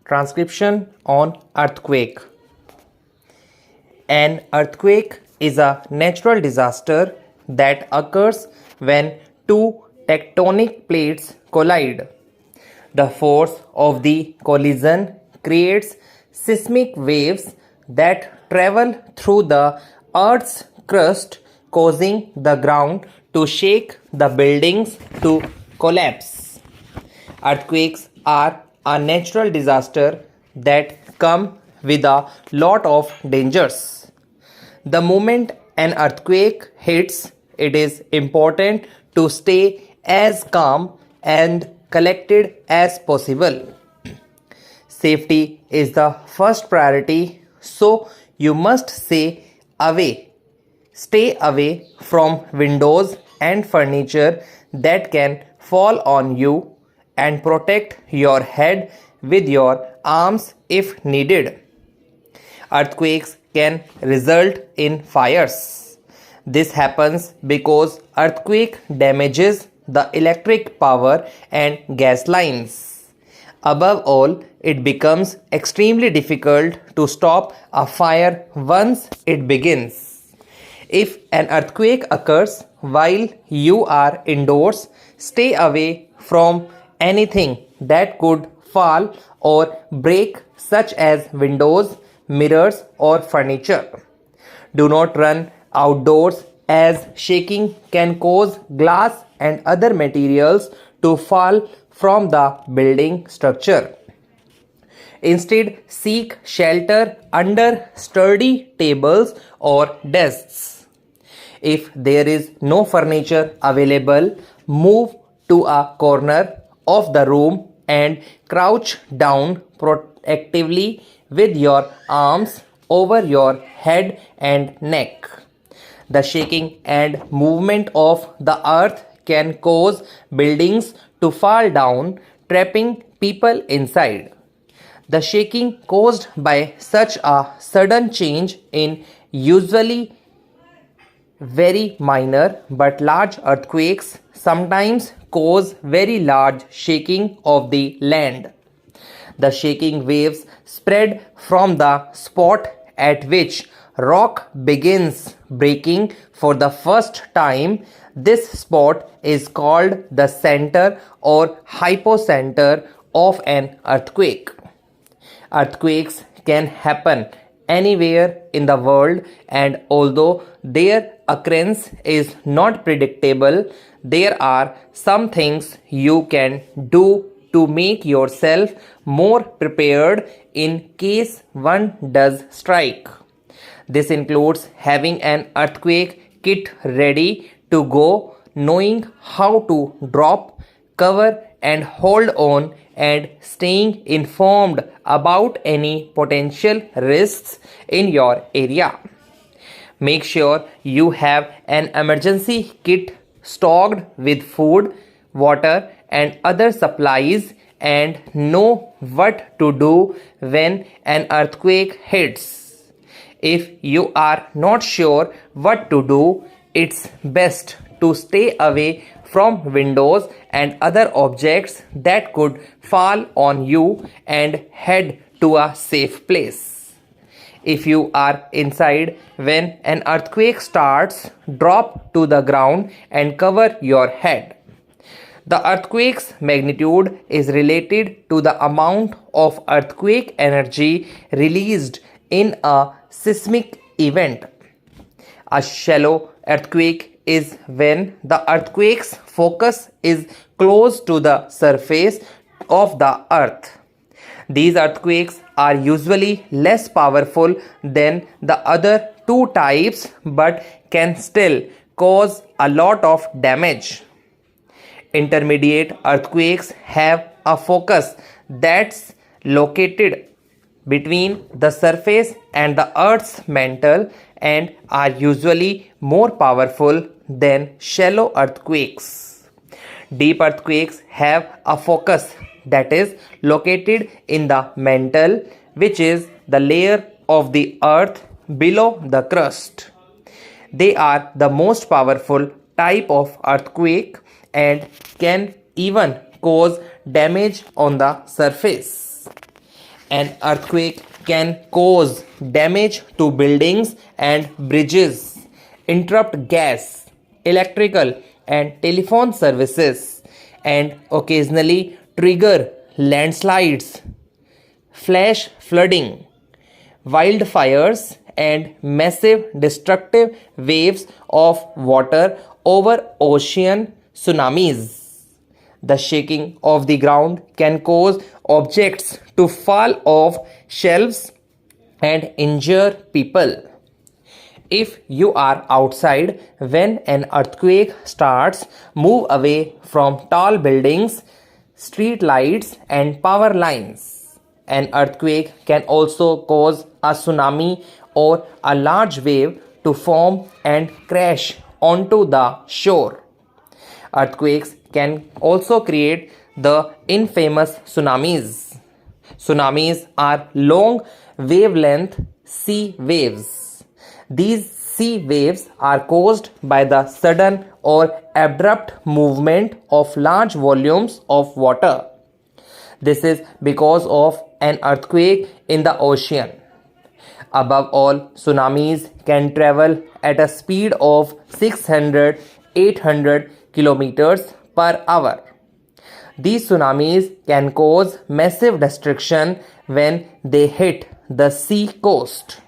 Transcription on earthquake. An earthquake is a natural disaster that occurs when two tectonic plates collide. The force of the collision creates seismic waves that travel through the Earth's crust, causing the ground to shake, the buildings to collapse. Earthquakes are a natural disaster that come with a lot of dangers. The moment an earthquake hits, it is important to stay as calm and collected as possible. Safety is the first priority, so you must stay away from windows and furniture that can fall on you, and protect your head with your arms if needed. Earthquakes can result in fires. This happens because earthquake damages the electric power and gas lines. Above all, it becomes extremely difficult to stop a fire once it begins. If an earthquake occurs while you are indoors, stay away from anything that could fall or break, such as windows, mirrors, or furniture. Do not run outdoors, as shaking can cause glass and other materials to fall from the building structure. Instead, seek shelter under sturdy tables or desks. If there is no furniture available, move to a corner of the room and crouch down protectively with your arms over your head and neck. The shaking and movement of the earth can cause buildings to fall down, trapping people inside. The shaking caused by such a sudden change in usually very minor but large earthquakes sometimes cause very large shaking of the land. The shaking waves spread from the spot at which rock begins breaking for the first time. This spot is called the center or hypocenter of an earthquake. Earthquakes can happen anywhere in the world, and although their occurrence is not predictable, there are some things you can do to make yourself more prepared in case one does strike. This includes having an earthquake kit ready to go, knowing how to drop, cover, and hold on, and staying informed about any potential risks in your area. Make sure you have an emergency kit stocked with food, water, and other supplies, and know what to do when an earthquake hits. If you are not sure what to do, it's best to stay away from windows and other objects that could fall on you and head to a safe place. If you are inside when an earthquake starts, drop to the ground and cover your head. The earthquake's magnitude is related to the amount of earthquake energy released in a seismic event. A shallow earthquake is when the earthquake's focus is close to the surface of the earth. These earthquakes are usually less powerful than the other two types but can still cause a lot of damage. Intermediate earthquakes have a focus that's located between the surface and the earth's mantle and are usually more powerful than shallow earthquakes. Deep earthquakes have a focus that is located in the mantle, which is the layer of the earth below the crust. They are the most powerful type of earthquake and can even cause damage on the surface. An earthquake can cause damage to buildings and bridges, interrupt gas, electrical, and telephone services, and occasionally trigger landslides, flash flooding, wildfires, and massive destructive waves of water over ocean tsunamis. The shaking of the ground can cause objects to fall off shelves and injure people. If you are outside when an earthquake starts, move away from tall buildings, street lights, and power lines. An earthquake can also cause a tsunami or a large wave to form and crash onto the shore. Earthquakes can also create the infamous tsunamis. Tsunamis are long wavelength sea waves. These sea waves are caused by the sudden or abrupt movement of large volumes of water. This is because of an earthquake in the ocean. Above all, tsunamis can travel at a speed of 600-800 kilometers per hour. These tsunamis can cause massive destruction when they hit the sea coast.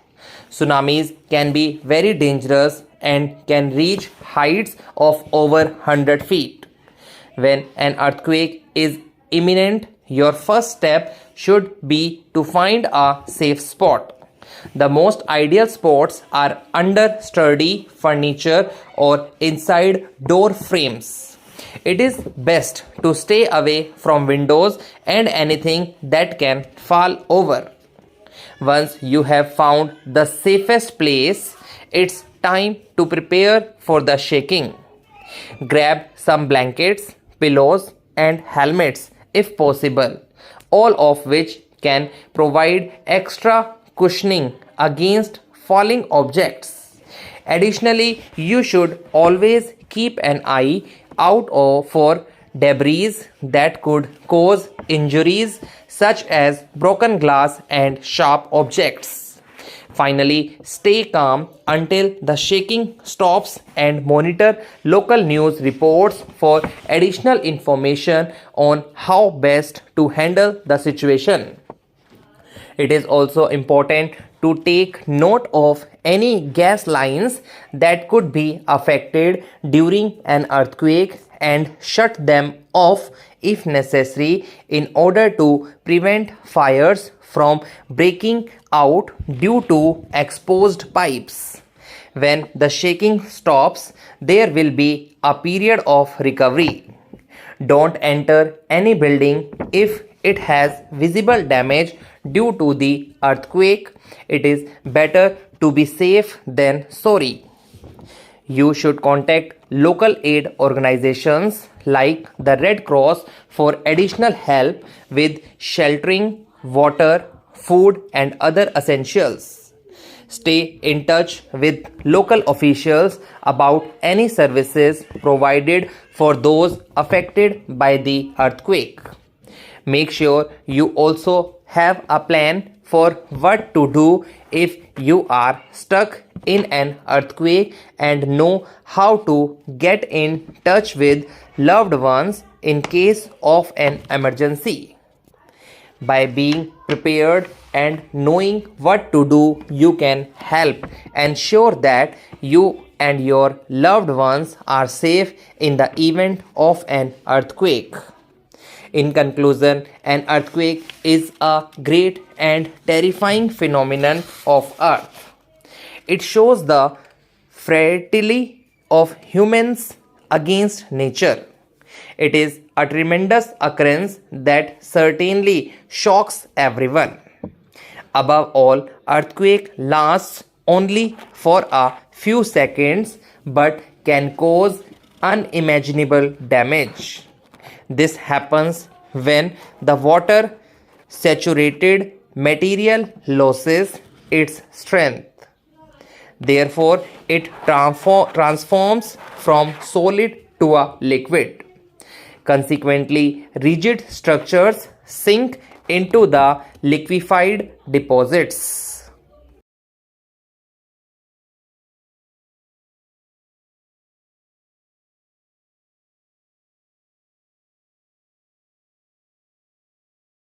Tsunamis can be very dangerous and can reach heights of over 100 feet. When an earthquake is imminent, your first step should be to find a safe spot. The most ideal spots are under sturdy furniture or inside door frames. It is best to stay away from windows and anything that can fall over. Once you have found the safest place, it's time to prepare for the shaking. Grab some blankets, pillows, and helmets if possible, all of which can provide extra cushioning against falling objects. Additionally, you should always keep an eye out for debris that could cause injuries, such as broken glass and sharp objects. Finally, stay calm until the shaking stops and monitor local news reports for additional information on how best to handle the situation. It is also important to take note of any gas lines that could be affected during an earthquake and shut them off if necessary in order to prevent fires from breaking out due to exposed pipes. When the shaking stops, there will be a period of recovery. Don't enter any building if it has visible damage due to the earthquake. It is better to be safe than sorry. You should contact local aid organizations like the Red Cross for additional help with sheltering, water, food, and other essentials. Stay in touch with local officials about any services provided for those affected by the earthquake. Make sure you also have a plan for what to do if you are stuck in an earthquake and know how to get in touch with loved ones in case of an emergency. By being prepared and knowing what to do, you can help ensure that you and your loved ones are safe in the event of an earthquake. In conclusion, an earthquake is a great and terrifying phenomenon of Earth. It shows the frailty of humans against nature. It is a tremendous occurrence that certainly shocks everyone. Above all, earthquake lasts only for a few seconds but can cause unimaginable damage. This happens when the water saturated material loses its strength. Therefore, it transforms from solid to a liquid. Consequently, rigid structures sink into the liquefied deposits.